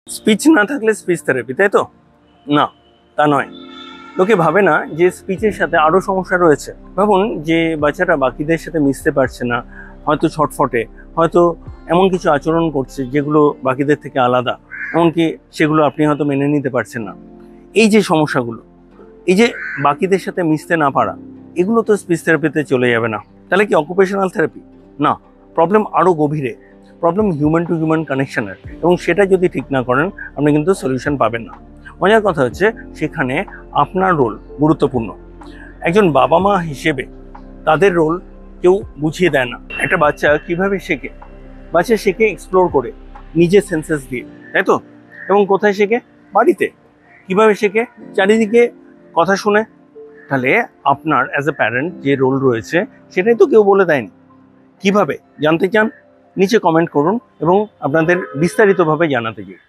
Speech না থাকলে speech therapy, তাই তো? না, তা নয়। লোকে ভাবে না যে স্পিচের সাথে আরও সমস্যা রয়েছে। ভাবুন যে বাচ্চাটা বাকিদের সাথে মিশতে পারছে না, হয়তো ছটফটে, হয়তো এমন কিছু আচরণ করছে যেগুলো বাকিদের থেকে আলাদা, এমনকি সেগুলো আপনি হয়তো মেনে নিতে পারছেন না। এই যে সমস্যাগুলো, এই যে বাকিদের সাথে মিশতে না পারা, এগুলো তো স্পিচ থেরাপিতে চলে যাবে না। তাহলে কি অকুপেশনাল থেরাপি? না, প্রবলেম আরও গভীরে, প্রবলেম হিউম্যান টু হিউম্যান কানেকশনের, এবং সেটা যদি ঠিক না করেন আপনি কিন্তু সলিউশন পাবেন না। মজার কথা হচ্ছে সেখানে আপনার রোল গুরুত্বপূর্ণ। একজন বাবা মা হিসেবে তাদের রোল কেউ বুঝিয়ে দেয় না। একটা বাচ্চা কিভাবে শেখে? বাচ্চা শেখে এক্সপ্লোর করে, নিজের সেন্সেস দিয়ে, তাই তো? এবং কোথায় শেখে? বাড়িতে। কিভাবে শেখে? চারিদিকে কথা শুনে। তাহলে আপনার অ্যাজ এ প্যারেন্ট যে রোল রয়েছে সেটাই তো কেউ বলে দেয়নি। কিভাবে জানতে চান? নিচে কমেন্ট করুন এবং আপনাদের বিস্তারিতভাবে জানাতে চাই।